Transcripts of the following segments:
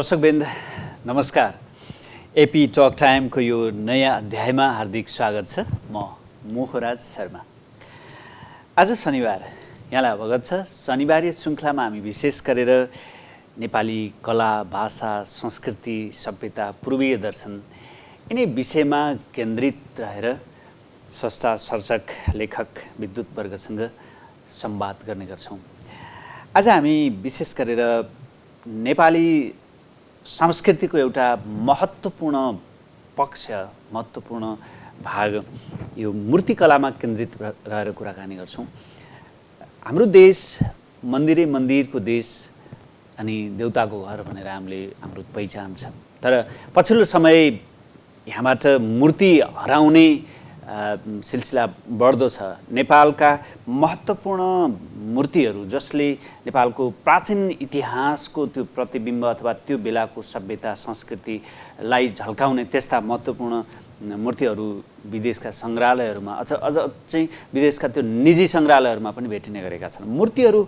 दर्शकवृन्द नमस्कार। AP talk टाइमको यो नयाँ अध्यायमा हार्दिक स्वागत छ। म मोहराज शर्मा। आज शनिबार, यहाँलाई अवगत छ, शनिबारीय श्रृङ्खलामा हामी विशेष गरेर नेपाली कला, भाषा, संस्कृति, सभ्यता, पूर्वीय दर्शन यिनै विषयमा केन्द्रित रहेर स्रष्टा, सर्जक, लेखक, विद्वत वर्गसँग संवाद गर्ने गर्छौँ। आज हामी विशेष गरेर नेपाली संस्कृतिको एउटा महत्त्वपूर्ण पक्ष, महत्त्वपूर्ण भाग यो मूर्तिकलामा केन्द्रित रहेर कुराकानी गर्छौँ। हाम्रो देश मन्दिरको देश अनि देउताको घर भनेर हाम्रो पहिचान छ। तर पछिल्लो समय यहाँबाट मूर्ति हराउने सिलसिला बढ्दो छ। नेपालका महत्त्वपूर्ण मूर्तिहरू जसले नेपालको प्राचीन इतिहासको त्यो प्रतिबिम्ब अथवा त्यो बेलाको सभ्यता संस्कृतिलाई झल्काउने त्यस्ता महत्त्वपूर्ण मूर्तिहरू विदेशका सङ्ग्रहालयहरूमा अथवा अझ चाहिँ विदेशका त्यो निजी सङ्ग्रहालयहरूमा पनि भेटिने गरेका छन्। मूर्तिहरू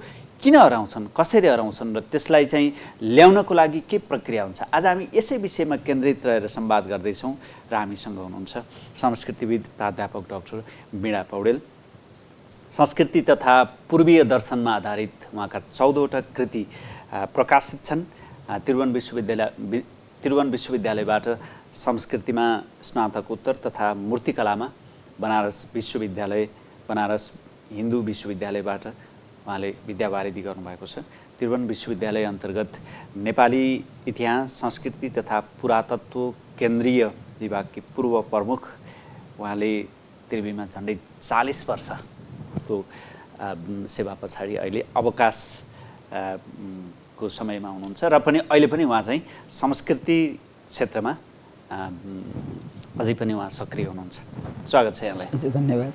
किन हराउँछन्, कसरी हराउँछन् र त्यसलाई चाहिँ ल्याउनको लागि के प्रक्रिया हुन्छ? आज हामी यसै विषयमा केन्द्रित रहेर संवाद गर्दैछौँ र हामीसँग हुनुहुन्छ संस्कृतिविद प्राध्यापक डाक्टर वीणा पौडेल। संस्कृति तथा पूर्वीय दर्शनमा आधारित उहाँका 14वटा कृति प्रकाशित छन्। त्रिभुवन विश्वविद्यालयबाट संस्कृतिमा स्नातकोत्तर तथा मूर्तिकलामा बनारस विश्वविद्यालय, बनारस हिन्दू विश्वविद्यालयबाट उहाँले विद्यावारिधि गर्नुभएको छ। त्रिभुवन विश्वविद्यालय अन्तर्गत नेपाली इतिहास, संस्कृति तथा पुरातत्व केन्द्रीय विभागकी पूर्व प्रमुख उहाँले त्रिभुवनमा झन्डै 40 वर्षको सेवा पछाडि अहिले अवकाश को समयमा हुनुहुन्छ र पनि अहिले पनि उहाँ चाहिँ संस्कृति क्षेत्रमा अझै पनि उहाँ सक्रिय हुनुहुन्छ। स्वागत छ यहाँलाई। धन्यवाद।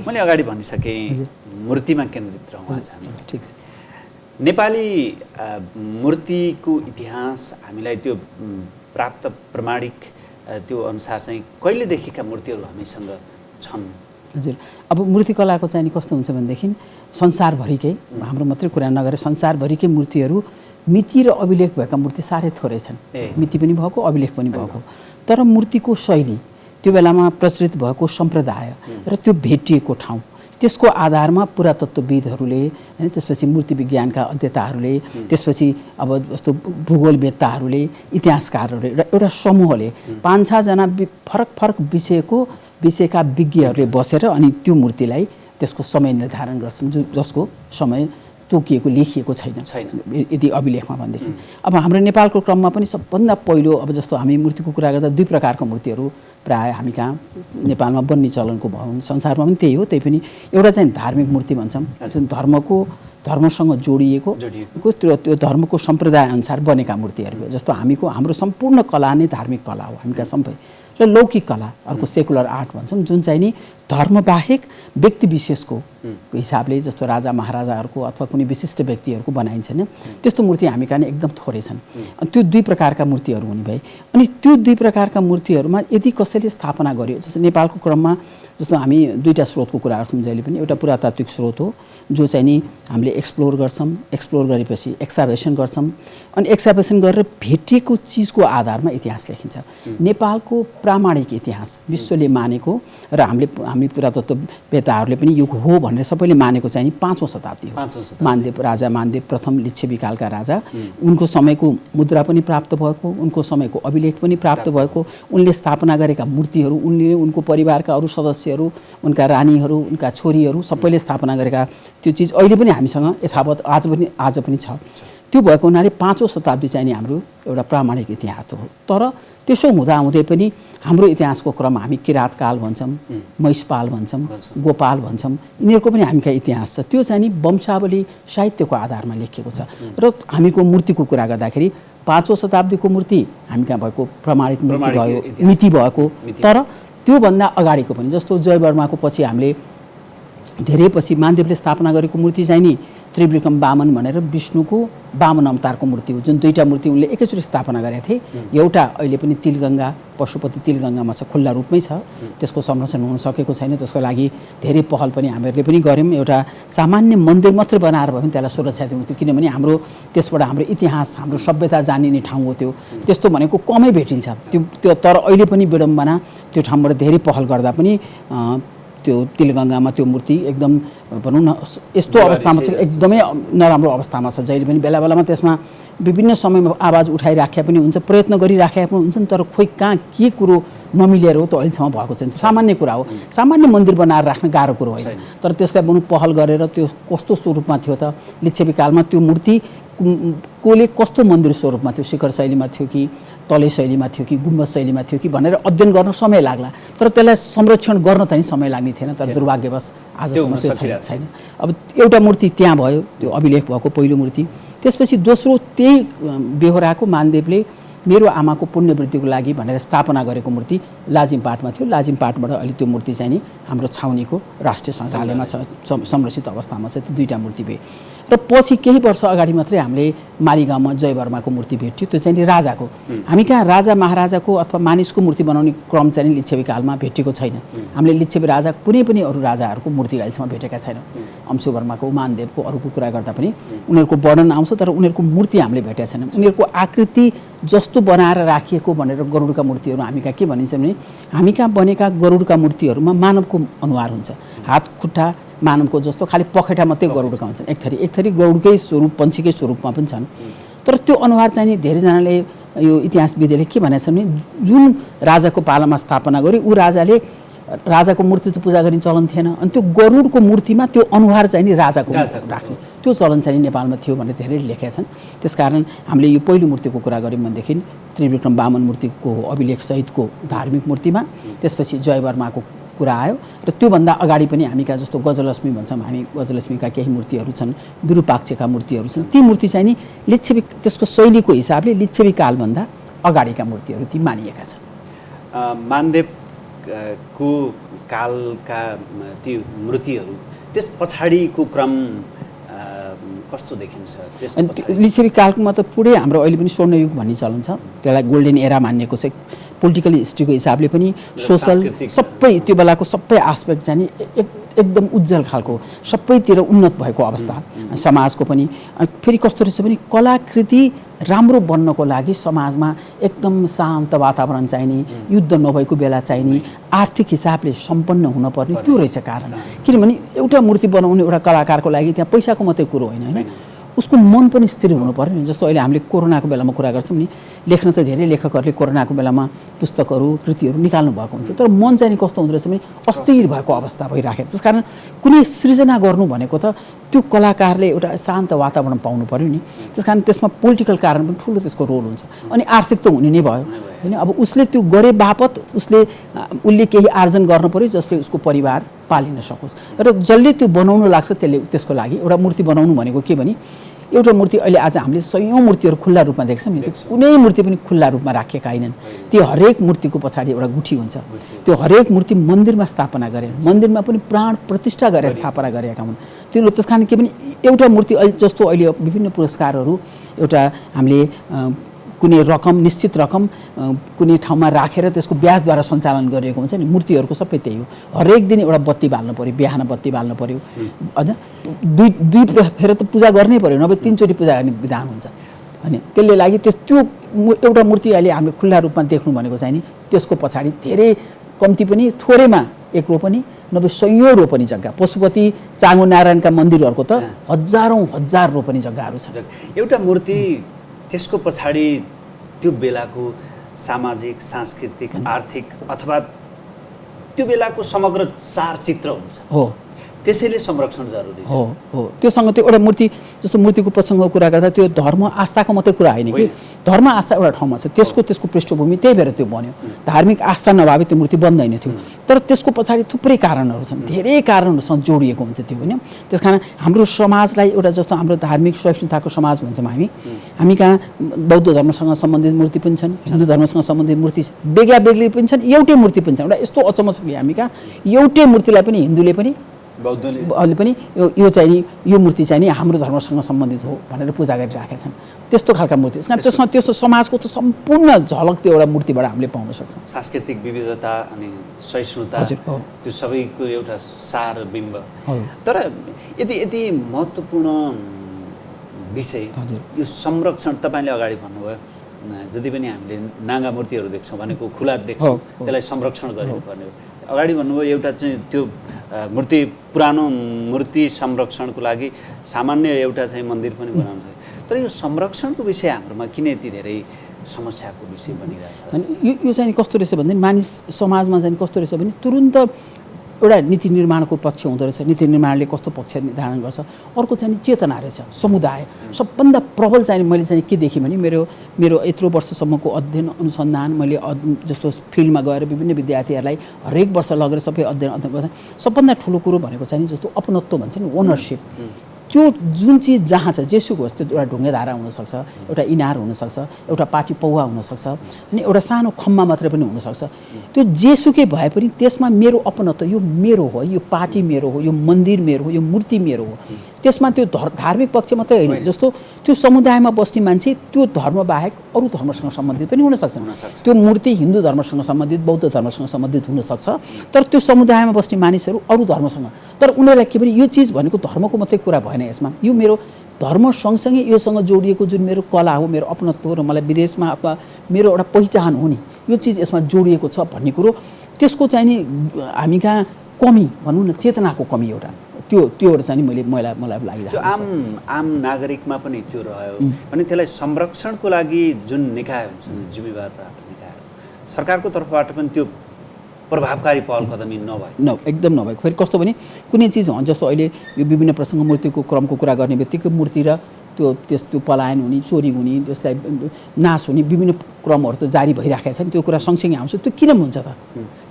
मैले अगाडि भनिसकेँ मूर्तिमा केन्द्रित रहौँ आज हामी। ठिक छ। नेपाली मूर्तिको इतिहास हामीलाई त्यो प्राप्त प्रमाणिक त्यो अनुसार चाहिँ कहिलेदेखिका मूर्तिहरू हामीसँग छन्? हजुर, अब मूर्तिकलाको चाहिँ कस्तो हुन्छ भनेदेखि संसारभरिकै, हाम्रो मात्रै कुरा नगरेर संसारभरिकै मूर्तिहरू मिति र अभिलेख भएका मूर्ति साह्रै थोरै छन्। मिति पनि भएको, अभिलेख पनि भएको। तर मूर्तिको शैली, त्यो बेलामा प्रचलित भएको सम्प्रदाय र त्यो भेटिएको ठाउँ, त्यसको आधारमा पुरातत्त्वविदहरूले हैन, त्यसपछि मूर्ति विज्ञानका अध्येताहरूले, त्यसपछि अब जस्तो भूगोलवेत्ताहरूले, इतिहासकारहरूले र एउटा समूहले 5-6 जना फरक फरक विषयका विज्ञहरूले बसेर अनि त्यो मूर्तिलाई त्यसको समय निर्धारण गर्छन्, जसको समय तोकिएको, लेखिएको छैन यदि अभिलेखमा भनेदेखि। अब हाम्रो नेपालको क्रममा पनि सबभन्दा पहिलो, अब जस्तो हामी मूर्तिको कुरा गर्दा 2 प्रकारको मूर्तिहरू प्राय हामी कहाँ नेपालमा बन्ने चलनको भयो। संसारमा पनि त्यही हो। त्यही पनि एउटा चाहिँ धार्मिक मूर्ति भन्छौँ, जुन धर्मसँग जोडिएको त्यो धर्मको सम्प्रदाय अनुसार बनेका मूर्तिहरू हो। जस्तो हाम्रो सम्पूर्ण कला नै धार्मिक कला हो हामीका सबै। र लौकिक कला, अर्को सेकुलर आर्ट भन्छौँ, जुन चाहिँ नि धर्मबाहेक व्यक्ति विशेषको हिसाबले, जस्तो राजा महाराजाहरूको अथवा कुनै विशिष्ट व्यक्तिहरूको बनाइन्छ नि, त्यस्तो मूर्ति हामी कहाँ एकदम थोरै छन्। त्यो 2 प्रकारका मूर्तिहरू हुने भए। अनि त्यो 2 प्रकारका मूर्तिहरूमा यदि कसैले स्थापना गर्यो, जस्तो नेपालको क्रममा जस्तो हामी 2टा स्रोतको कुरा गर्छौँ जहिले पनि। एउटा पुरातात्विक स्रोत हो जो चाहिँ नि हामीले एक्सप्लोर गर्छौँ, एक्सप्लोर गरेपछि एक्साभेसन गर्छौँ, अनि एक्साभेसन गरेर भेटिएको चिजको आधारमा इतिहास लेखिन्छ। नेपालको प्रामाणिक इतिहास विश्वले मानेको र हामी पुरातत्त्ववेत्ताहरूले पनि यो हो भनेर सबैले मानेको चाहिँ 5औं शताब्दी हो। राजा मानदेव प्रथम लिच्छविकालका राजा, उनको समयको मुद्रा पनि प्राप्त भएको, उनको समयको अभिलेख पनि प्राप्त भएको, उनले स्थापना गरेका मूर्तिहरू, उनले उनको परिवारका अरू सदस्यहरू, उनका रानीहरू, उनका छोरीहरू सबैले स्थापना गरेका त्यो चिज अहिले पनि हामीसँग यथावत आज पनि छ। त्यो भएको हुनाले 5औं शताब्दी चाहिँ नि हाम्रो एउटा प्रामाणिक इतिहास हो। तर त्यसो हुँदाहुँदै पनि हाम्रो इतिहासको क्रम हामी किराँतकाल भन्छौँ, महिषपाल भन्छौँ, गोपाल भन्छौँ, यिनीहरूको पनि हामीका इतिहास छ। त्यो चाहिँ नि वंशावली साहित्यको आधारमा लेखिएको छ। र हामीको मूर्तिको कुरा गर्दाखेरि 5औं शताब्दीको मूर्ति हामी कहाँ भएको प्रमाणित मूर्ति भयो, मिति भएको। तर त्योभन्दा अगाडिको पनि, जस्तो जयवर्माको पछि हामीले धेरै पछि मानदेवले स्थापना गरेको मूर्ति चाहिँ नि त्रिविक्रम वामन भनेर विष्णुको वामन अवतारको मूर्ति हो, जुन दुईटा मूर्ति उनले एकैचोटि स्थापना गरेका थिए। एउटा अहिले पनि तिलगङ्गा पशुपति तिलगङ्गामा छ, खुल्ला रूपमै छ, त्यसको संरक्षण हुन सकेको छैन। त्यसको लागि धेरै पहल पनि हामीहरूले पनि गऱ्यौँ। एउटा सामान्य मन्दिर मात्रै बनाएर भयो भने त्यसलाई सुरक्षा दिनु थियो, किनभने हाम्रो त्यसबाट हाम्रो इतिहास हाम्रो सभ्यता जानिने ठाउँ हो त्यो। त्यस्तो भनेको कमै भेटिन्छ त्यो तर अहिले पनि विडम्बना त्यो ठाउँबाट धेरै पहल गर्दा पनि त्यो तिलगङ्गामा त्यो मूर्ति एकदम भनौँ न यस्तो अवस्थामा छ, एकदमै नराम्रो अवस्थामा छ। जहिले पनि बेला बेलामा त्यसमा विभिन्न समयमा आवाज उठाइराखेका पनि हुन्छ, प्रयत्न गरिराखेका पनि हुन्छन्, तर खोइ कहाँ के कुरो नमिलेर हो त अहिलेसम्म भएको छैन। सामान्य कुरा हो, सामान्य मन्दिर बनाएर राख्न गाह्रो कुरो होइन, तर त्यसलाई बरु पहल गरेर त्यो कस्तो स्वरूपमा थियो त लिच्छवी कालमा त्यो मूर्ति कोले कस्तो मन्दिर स्वरूपमा थियो, शिखर शैलीमा थियो कि तले शैलीमा थियो कि गुम्बज शैलीमा थियो कि भनेर अध्ययन गर्न समय लाग्ला, तर त्यसलाई संरक्षण गर्न त नि समय लाग्ने थिएन। तर दुर्भाग्यवश आजसम्म त्यो छैन। अब एउटा मूर्ति त्यहाँ भयो, त्यो अभिलेख भएको पहिलो मूर्ति। त्यसपछि दोस्रो त्यही बेहोराको मानदेवले मेरो आमाको पुण्यवृद्धिको लागि भनेर स्थापना गरेको मूर्ति लाजिमपाटमा थियो। लाजिमपाटबाट अहिले त्यो मूर्ति चाहिँ नि हाम्रो छाउनीको राष्ट्रिय सङ्ग्रहालयमा छ, संरक्षित अवस्थामा छ। त्यो दुईटा मूर्ति भए र पछि केही वर्ष अगाडि मात्रै हामीले मालीगाउँमा जयवर्माको मूर्ति भेट्यो। त्यो चाहिँ नि राजाको, हामी कहाँ राजा महाराजाको अथवा मानिसको मूर्ति बनाउने क्रम चाहिँ लिच्छवी कालमा भेटेको छैन। हामीले लिच्छवी राजा कुनै पनि अरू राजाहरूको मूर्ति अहिलेसम्म भेटेका छैनौँ। अंशुवर्माको मानदेवको अरूको कुरा गर्दा पनि उनीहरूको वर्णन आउँछ, तर उनीहरूको मूर्ति हामीले भेटेका छैनौँ। उनीहरूको आकृति जस्तो बनाएर राखिएको भनेर गरुडका मूर्तिहरू हामी कहाँ के भनिन्छ भने हामी कहाँ बनेका गरुडका मूर्तिहरूमा मानवको अनुहार हुन्छ, हात खुट्टा मानवको जस्तो, खालि पखेटा मात्रै गरुडका हुन्छन्। एक थरी गरुडकै स्वरूप पन्छीकै स्वरूपमा पनि छन्, तर त्यो अनुहार चाहिँ नि धेरैजनाले यो इतिहासविदले के भनेको छ भने जुन राजाको पालामा स्थापना गर्यो ऊ राजाले राजाको मूर्ति त पूजा गर्ने चलन थिएन, अनि त्यो गरुडको मूर्तिमा त्यो अनुहार चाहिँ नि राजाको राख्ने त्यो चलन चाहिँ नेपालमा थियो भनेर धेरै लेखेका छन्। त्यसकारण हामीले यो पहिलो मूर्तिको कुरा गऱ्यौँ भनेदेखि त्रिविक्रम वामन मूर्तिको अभिलेखसहितको धार्मिक मूर्तिमा, त्यसपछि जयवर्माको कुरा आयो र त्योभन्दा अगाडि पनि हामी कहाँ जस्तो गजलक्ष्मी भन्छौँ, हामी गजलक्ष्मीका केही मूर्तिहरू छन्, विरूपाक्षका मूर्तिहरू छन्। ती मूर्ति चाहिँ नि लिच्छवी त्यसको शैलीको हिसाबले लिच्छवी कालभन्दा अगाडिका मूर्तिहरू ती मानिएका छन्। मानदेवको कालका ती मूर्तिहरू त्यस पछाडिको क्रम कस्तो देखिन्छ? लिच्छवी कालमा त पुरै हाम्रो अहिले पनि स्वर्णयुग भन्ने चलन छ, त्यसलाई गोल्डन एरा मानिएको छ। पोलिटिकल हिस्ट्रीको हिसाबले पनि सोसल सबै त्यो बेलाको सबै आस्पेक्ट चाहिँ नि एकदम उज्जवल खालको सबैतिर उन्नत भएको अवस्था समाजको पनि। फेरि कस्तो रहेछ भने कलाकृति राम्रो बन्नको लागि समाजमा एकदम शान्त वातावरण चाहिने, युद्ध नभएको बेला चाहिने, आर्थिक हिसाबले सम्पन्न हुनुपर्ने त्यो रहेछ कारण। किनभने एउटा मूर्ति बनाउने एउटा कलाकारको लागि त्यहाँ पैसाको मात्रै कुरो होइन, होइन उसको मन पनि स्थिर हुनु पर्यो नि। जस्तो अहिले हामीले कोरोनाको बेलामा कुरा गर्छौँ नि, लेख्न त धेरै लेखकहरूले कोरोनाको बेलामा पुस्तकहरू कृतिहरू निकाल्नु भएको हुन्छ, तर मन चाहिँ कस्तो हुँदो रहेछ भने अस्थिर भएको अवस्था भइराखेको। त्यसकारण कुनै सृजना गर्नु भनेको त त्यो कलाकारले एउटा शान्त वातावरण पाउनु पर्यो नि। त्यसकारण त्यसमा पोलिटिकल कारण पनि ठुलो त्यसको रोल हुन्छ, अनि आर्थिक त हुने नै भयो होइन। अब उसले त्यो गरे बापत उसले केही आर्जन गर्नु पर्यो जसले उसको परिवार पालिन सकोस्, र जसले त्यो बनाउनु लाग्छ त्यसले त्यसको लागि एउटा मूर्ति बनाउनु भनेको के भने एउटा मूर्ति अहिले आज हामीले सयौँ मूर्तिहरू खुल्ला रूपमा देख्छौँ नि, कुनै मूर्ति पनि खुल्ला रूपमा राखिएका होइनन्। त्यो हरेक मूर्तिको पछाडि एउटा गुठी हुन्छ, त्यो हरेक मूर्ति मन्दिरमा स्थापना गरे, मन्दिरमा पनि प्राण प्रतिष्ठा गरेर स्थापना गरेका हुन् त्यो। त्यस कारण के भने एउटा मूर्ति जस्तो अहिले विभिन्न पुरस्कारहरू एउटा हामीले कुनै रकम निश्चित रकम कुनै ठाउँमा राखेर त्यसको ब्याजद्वारा सञ्चालन गरिएको हुन्छ नि, मूर्तिहरूको सबै त्यही हो। हरेक दिन एउटा बत्ती बाल्नु पऱ्यो, बिहान बत्ती बाल्नु पऱ्यो, होइन दुई फेर त पूजा गर्नै पऱ्यो, नभए 3 चोटि पूजा गर्ने विधान हुन्छ। अनि त्यसले लागि त्यो एउटा मूर्ति अहिले हामीले खुल्ला रूपमा देख्नु भनेको चाहिँ नि त्यसको पछाडि धेरै कम्ती पनि थोरैमा 1 रोपनी नभए 100 रोपनी जग्गा, पशुपति चाँगो नारायणका मन्दिरहरूको त हजार रोपनी जग्गाहरू छ। एउटा मूर्ति त्यसको पछाडि त्यो बेलाको सामाजिक सांस्कृतिक आर्थिक अथवा त्यो बेलाको समग्र सार चित्र हुन्छ हो, त्यसैले संरक्षण जरुरी छ। हो त्योसँग त्यो एउटा मूर्ति जस्तो मूर्तिको प्रसङ्गको कुरा गर्दा त्यो धर्म आस्थाको मात्रै कुरा होइन कि, धर्म आस्था एउटा ठाउँमा छ, त्यसको पृष्ठभूमि त्यही भएर त्यो बन्यो। धार्मिक आस्था नभए त्यो मूर्ति बन्दैन थियो, तर त्यसको पछाडि थुप्रै कारणहरू छन्, धेरै कारणहरूसँग जोडिएको हुन्छ त्यो होइन। त्यस कारण हाम्रो समाजलाई एउटा जस्तो हाम्रो धार्मिक सहिष्णुताको समाज भन्छौँ हामी कहाँ बौद्ध धर्मसँग सम्बन्धित मूर्ति पनि छन्, हिन्दू धर्मसँग सम्बन्धित मूर्ति बेग्ला बेग्लै पनि छन्, एउटै मूर्ति पनि छ। एउटा यस्तो अचम्म छ कि हामी कहाँ एउटै मूर्तिलाई पनि हिन्दूले पनि बौद्धले पनि यो चाहिँ नि यो मूर्ति चाहिँ नि हाम्रो धर्मसँग सम्बन्धित हो भनेर पूजा गरिराखेका छन्। त्यस्तो खालका मूर्ति त्यसमा त्यो समाजको त सम्पूर्ण झलक त्यो एउटा मूर्तिबाट हामीले पाउन सक्छौँ। सांस्कृतिक विविधता अनि सहिष्णुता त्यो सबैको एउटा सार बिम्ब। तर यति महत्त्वपूर्ण विषय यो संरक्षण तपाईँले अगाडि भन्नुभयो। जति पनि हामीले नागा मूर्तिहरू देख्छौँ भनेको खुला देख्छौँ त्यसलाई संरक्षण गर्नुपर्ने हो। अगाडि भन्नुभयो एउटा चाहिँ त्यो मूर्ति पुरानो मूर्ति संरक्षणको लागि सामान्य एउटा चाहिँ मन्दिर पनि बनाउनु छ। तर यो संरक्षणको विषय हाम्रोमा किन यति धेरै समस्याको विषय बनिरहेछ? अनि यो चाहिँ कस्तो रहेछ भने मानिस समाजमा चाहिँ कस्तो रहेछ भने तुरुन्त एउटा नीति निर्माणको पक्ष हुँदो रहेछ। नीति निर्माणले कस्तो पक्ष निर्धारण गर्छ, अर्को चाहिँ चेतना रहेछ। समुदाय सबभन्दा प्रबल चाहिँ मैले चाहिँ के देखेँ भने मेरो यत्रो वर्षसम्मको अध्ययन अनुसन्धान मैले जस्तो फिल्डमा गएर विभिन्न विद्यार्थीहरूलाई हरेक वर्ष लगेर सबै अध्ययन गर्दा सबभन्दा ठुलो कुरो भनेको चाहिँ जस्तो अपनत्व भन्छ नि, ओनरसिप। त्यो जुन चिज जहाँ छ जेसुको होस्, त्यो एउटा ढुङ्गेधारा हुनसक्छ, एउटा इनार हुनसक्छ, एउटा पाटी पौवा हुनसक्छ, अनि एउटा सानो खम्मा मात्रै पनि हुनसक्छ। त्यो जेसुकै भए पनि त्यसमा मेरो अपनत्व, यो मेरो हो, यो पाटी मेरो हो, यो मन्दिर मेरो हो, यो मूर्ति मेरो हो। त्यसमा त्यो धार्मिक पक्ष मात्रै होइन, जस्तो त्यो समुदायमा बस्ने मान्छे त्यो धर्म बाहेक अरू धर्मसँग सम्बन्धित पनि हुनसक्छ। त्यो मूर्ति हिन्दू धर्मसँग सम्बन्धित, बौद्ध धर्मसँग सम्बन्धित हुनसक्छ, तर त्यो समुदायमा बस्ने मानिसहरू अरू धर्मसँग, तर उनीहरूलाई के भने यो चिज भनेको धर्मको मात्रै कुरा भएन। यसमा यो मेरो धर्म सँगसँगै योसँग जोडिएको जुन मेरो कला हो, मेरो अपनत्व र मलाई विदेशमा अथवा मेरो एउटा पहिचान हो नि, यो चिज यसमा जोडिएको छ भन्ने कुरो, त्यसको चाहिँ नि हामी कहाँ कमी भनौँ न, चेतनाको कमी एउटा त्योहरू चाहिँ मलाई लागिरहेको छ। आम नागरिकमा पनि त्यो रह्यो भने त्यसलाई संरक्षणको लागि जुन निकाय हुन्छन्, जिम्मेवार प्राप्त निकायहरू, सरकारको तर्फबाट पनि त्यो प्रभावकारी पहल कदमी एकदम नभएको। फेरि कस्तो भने कुनै चिज जस्तो अहिले यो विभिन्न प्रसङ्ग मूर्तिको क्रमको कुरा गर्ने बित्तिकै मूर्ति र त्यो पलायन हुने, चोरी हुने, त्यसलाई नाश हुने विभिन्न क्रमहरू त जारी भइराखेका छन्। त्यो कुरा सँगसँगै आउँछ। त्यो किन हुन्छ त?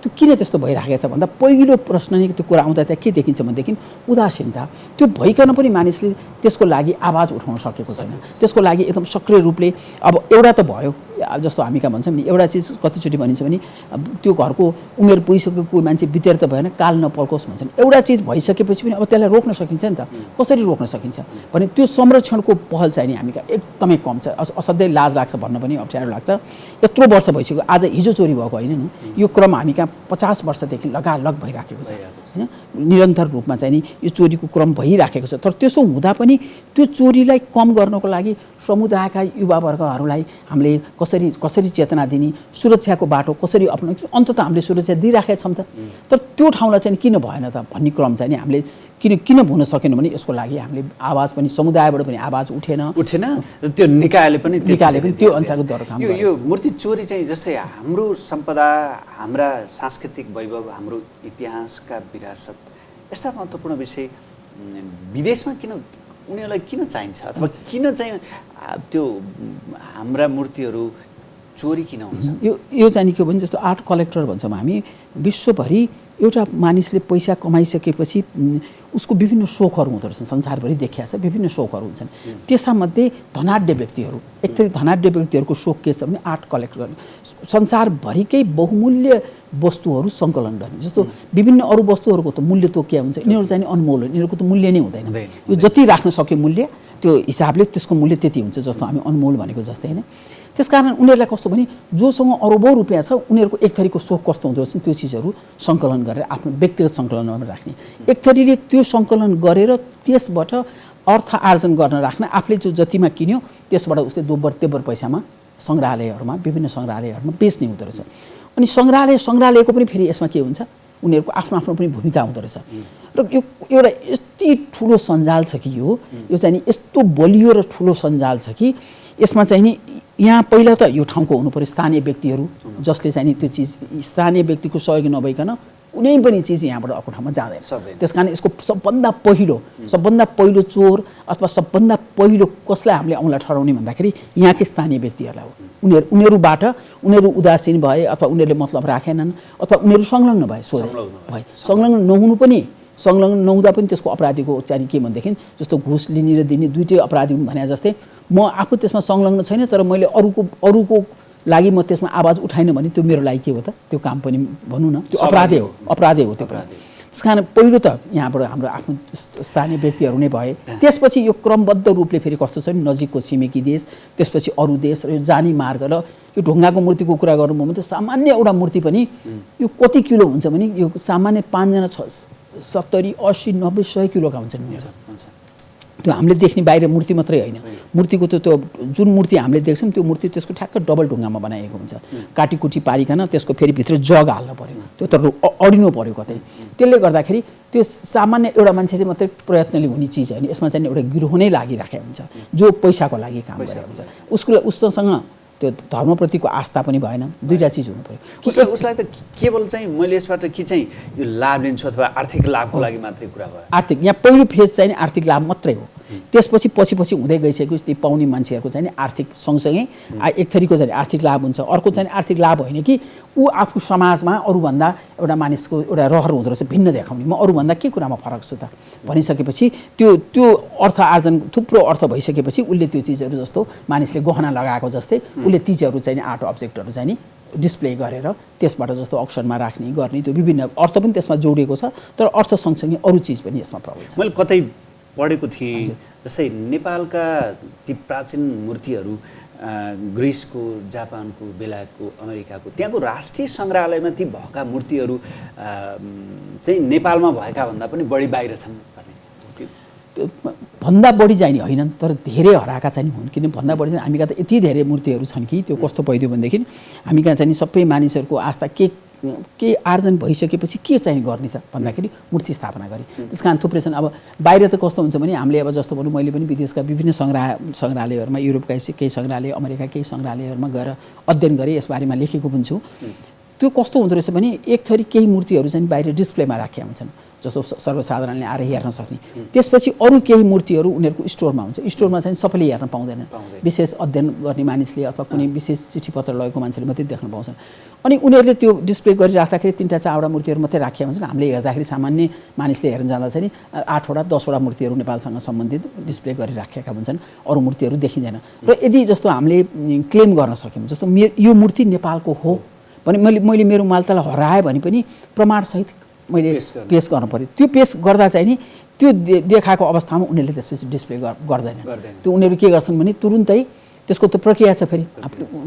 त्यो किन त्यस्तो भइराखेको छ भन्दा पहिलो प्रश्न नै त्यो कुरा आउँदा त्यहाँ के देखिन्छ भनेदेखि उदासीनता। त्यो भइकन पनि मानिसले त्यसको लागि आवाज उठाउन सकेको छैन, त्यसको लागि एकदम सक्रिय रूपले। अब एउटा त भयो, जस्तो हामी कहाँ भन्छौँ नि, एउटा चिज कतिचोटि भनिन्छ भने त्यो घरको उमेर पुगिसकेको मान्छे बितेर त भएन, काल नपल्कोस् भन्छन्। एउटा चिज भइसकेपछि पनि अब त्यसलाई रोक्न सकिन्छ नि त, कसरी रोक्न सकिन्छ भने त्यो संरक्षणको पहल चाहिँ नि हामी कहाँ एकदमै कम छ। असाध्यै लाज लाग्छ भन्न पनि अप्ठ्यारो लाग्छ। यत्रो वर्ष भइसक्यो, आज हिजो चोरी भएको होइन नि, यो क्रम हामी कहाँ 50 वर्षदेखि लगालग भइराखेको छ होइन, निरन्तर रूपमा चाहिँ नि यो चोरीको क्रम भइराखेको छ। तर त्यसो हुँदा पनि त्यो चोरीलाई कम गर्नको लागि समुदायका युवावर्गहरूलाई हामीले कसरी चेतना दिने, सुरक्षाको बाटो कसरी अपनाउने, अन्ततः हामीले सुरक्षा दिइराखेका छौँ त। तर त्यो ठाउँलाई चाहिँ किन भएन त भन्ने क्रम चाहिँ नि हामीले किन हुन सकेन भने यसको लागि हामीले आवाज पनि समुदायबाट पनि आवाज उठेन, त्यो निकायले पनि त्यो अनुसारको दर काम गर्यो। यो मूर्ति चोरी चाहिँ जस्तै हाम्रो सम्पदा, हाम्रा सांस्कृतिक वैभव, हाम्रो इतिहासका विरासत, यस्ता महत्त्वपूर्ण विषय विदेशमा उनीहरूलाई किन चाहिन्छ, अथवा किन चाहिँ त्यो हाम्रा मूर्तिहरू चोरी किन हुन्छ? यो चाहिँ के भने जस्तो आर्ट कलेक्टर भन्छौँ हामी, विश्वभरि एउटा मानिसले पैसा कमाइसकेपछि उसको विभिन्न सोखहरू हुँदो रहेछन्, संसारभरि देखिया छ विभिन्न सोखहरू हुन्छन्। त्यसमध्ये धनाढ्य व्यक्तिहरू, एक थरी धनाढ्य व्यक्तिहरूको सोख के छ भने आर्ट कलेक्ट गर्ने, संसारभरिकै बहुमूल्य वस्तुहरू सङ्कलन गर्ने। जस्तो विभिन्न अरू वस्तुहरूको त मूल्य तोकिया हुन्छ, यिनीहरू चाहिँ अनमोल हो, यिनीहरूको त मूल्य नै हुँदैन। यो जति राख्न सक्यो मूल्य, त्यो हिसाबले त्यसको मूल्य त्यति हुन्छ, जस्तो हामी अनमोल भनेको जस्तै होइन। त्यसकारण उनीहरूलाई कस्तो भने जोसँग अरबौँ रुपियाँ छ उनीहरूको एक थरीको सोख कस्तो हुँदो रहेछ, त्यो चिजहरू सङ्कलन गरेर आफ्नो व्यक्तिगत सङ्कलनमा राख्ने। एक थरीले त्यो सङ्कलन गरेर त्यसबाट अर्थ आर्जन गर्न राख्न, आफूले जो जतिमा किन्यो त्यसबाट उसले दोब्बर तेब्बर पैसामा सङ्ग्रहालयहरूमा, विभिन्न सङ्ग्रहालयहरूमा बेच्ने हुँदो रहेछ। अनि सङ्ग्रहालयको पनि फेरि यसमा के हुन्छ, उनीहरूको आफ्नो आफ्नो पनि भूमिका हुँदो रहेछ। र यो एउटा यति ठुलो सञ्जाल छ कि यो चाहिँ यस्तो बलियो र ठुलो सञ्जाल छ कि यसमा चाहिँ नि यहाँ पहिला त यो ठाउँको हुनुपर्यो स्थानीय व्यक्तिहरू, जसले चाहिँ नि त्यो चिज स्थानीय व्यक्तिको सहयोग नभइकन कुनै पनि चिज यहाँबाट अर्को ठाउँमा जाँदैन। त्यस कारण यसको सबभन्दा पहिलो चोर अथवा सबभन्दा पहिलो कसलाई हामीले औँला ठहराउने भन्दाखेरि यहाँकै स्थानीय व्यक्तिहरूलाई हो। उनीहरूबाट उनीहरू उदासीन भए अथवा उनीहरूले मतलब राखेनन् अथवा उनीहरू संलग्न भए, संलग्न नहुँदा पनि त्यसको अपराधीको चाहिँ के भनेदेखि जस्तो घुस लिने र दिने दुइटै अपराधी हुन् भने जस्तै म आफू त्यसमा संलग्न छैन, तर मैले अरूको लागि म त्यसमा आवाज उठाइन भने त्यो मेरो लागि के हो त, त्यो काम पनि भनौँ न त्यो अपराधै हो त्यो अपराध। त्यस कारण पहिलो त यहाँबाट हाम्रो आफ्नो स्थानीय व्यक्तिहरू नै भए, त्यसपछि यो क्रमबद्ध रूपले फेरि कस्तो छ भने नजिकको छिमेकी देश, त्यसपछि अरू देश र यो जाने मार्ग। र यो ढुङ्गाको मूर्तिको कुरा गर्नुभयो भने त सामान्य एउटा मूर्ति पनि यो कति किलो हुन्छ भने यो सामान्य 5 जना 70, 80, 90, 100 किलोका हुन्छन्। त्यो हामीले देख्ने बाहिर मूर्ति मात्रै होइन, मूर्तिको त्यो जुन मूर्ति हामीले देख्छौँ त्यो मूर्ति त्यसको ठ्याक्क डबल ढुङ्गामा बनाएको हुन्छ। काटीकुटी पारिकन त्यसको फेरि भित्र जग हाल्नु पऱ्यो, त्यो त अडिनु पऱ्यो कतै। त्यसले गर्दाखेरि त्यो सामान्य एउटा मान्छेले मात्रै प्रयत्नले हुने चिज होइन, यसमा चाहिँ एउटा गिरोह नै लागिराखेको हुन्छ जो पैसाको लागि काम गरेको हुन्छ। उसँग त्यो धर्मप्रतिको आस्था पनि भएन, दुईटा चिज हुनु पर्यो। उसलाई त केवल चाहिँ मैले यसबाट के चाहिँ यो लाभ लिन्छु अथवा आर्थिक लाभको लागि मात्रै कुरा भयो। आर्थिक यहाँ पहिलो फेज चाहिँ आर्थिक लाभ मात्रै हो। त्यसपछि पछि हुँदै गइसकेपछि ती पाउने मान्छेहरूको चाहिँ आर्थिक सँगसँगै एक थरीको चाहिँ आर्थिक लाभ हुन्छ। अर्को चाहिँ आर्थिक लाभ होइन कि ऊ आफू समाजमा अरूभन्दा एउटा मानिसको एउटा रहर हुँदो रहेछ भिन्न देखाउने, म अरूभन्दा के कुरामा फरक छु त भनिसकेपछि त्यो अर्थ आर्जन थुप्रो अर्थ भइसकेपछि उसले त्यो चिजहरू जस्तो मानिसले गहना लगाएको जस्तै उसले चिजहरू चाहिँ आर्ट अब्जेक्टहरू चाहिँ नि डिस्प्ले गरेर त्यसबाट जस्तो अक्सनमा राख्ने गर्ने त्यो विभिन्न अर्थ पनि त्यसमा जोडिएको छ। तर अर्थ सँगसँगै अरू चिज पनि यसमा प्रभाव छ। मैले कतै पढेको थिएँ जस्तै नेपालका ती प्राचीन मूर्तिहरू ग्रिसको, जापानको, बेलायतको, अमेरिकाको त्यहाँको राष्ट्रिय सङ्ग्रहालयमा ती भएका मूर्तिहरू चाहिँ नेपालमा भएका भन्दा पनि बढी बाहिर छन् भन्ने। भन्दा बढी चाहिँ होइन, तर धेरै हराएका चाहिँ हुन्। किन भन्दा बढी चाहिँ हामी कहाँ त यति धेरै मूर्तिहरू छन् कि त्यो कस्तो भइदियो भनेदेखि हामी कहाँ चाहिँ सबै मानिसहरूको आस्था के आर्जन भइसकेपछि के चाहिँ गर्ने त भन्दाखेरि मूर्ति स्थापना गरे। त्यस कारण थुप्रै छन्। अब बाहिर त कस्तो हुन्छ भने हामीले अब जस्तो भनौँ मैले पनि विदेशका विभिन्न सङ्ग्रहालयहरूमा, युरोपका केही सङ्ग्रहालय, अमेरिका केही सङ्ग्रहालयहरूमा गएर अध्ययन गरेँ, यसबारेमा लेखेको पनि छु। त्यो कस्तो हुँदो रहेछ भने एक थरी केही मूर्तिहरू चाहिँ बाहिर डिस्प्लेमा राखेका हुन्छन् जस्तो सर्वसाधारणले आएर हेर्न सक्ने। त्यसपछि अरू केही मूर्तिहरू उनीहरूको स्टोरमा हुन्छ, स्टोरमा चाहिँ सबैले हेर्न पाउँदैनन्, विशेष अध्ययन गर्ने मानिसले अथवा कुनै विशेष चिठी पत्र लगेको मान्छेले मात्रै देख्न पाउँछन्। अनि उनीहरूले त्यो डिस्प्ले गरिराख्दाखेरि 3टा 4वटा मूर्तिहरू मात्रै राखेका हुन्छन्। हामीले हेर्दाखेरि सामान्य मानिसले हेर्न जाँदा चाहिँ 8वटा 10वटा मूर्तिहरू नेपालसँग सम्बन्धित डिस्प्ले गरिराखेका हुन्छन्, अरू मूर्तिहरू देखिँदैन। र यदि जस्तो हामीले क्लेम गर्न सक्यौँ जस्तो यो मूर्ति नेपालको हो भने मैले मेरो मालतालाई हराएँ भने पनि प्रमाणसहित मैले पेस गर्नु पऱ्यो। त्यो पेस गर्दा चाहिँ नि त्यो देखाएको अवस्थामा उनीहरूले त्यसपछि डिस्प्ले गर्दैन। त्यो उनीहरू के गर्छन् भने तुरुन्तै त्यसको त प्रक्रिया छ, फेरि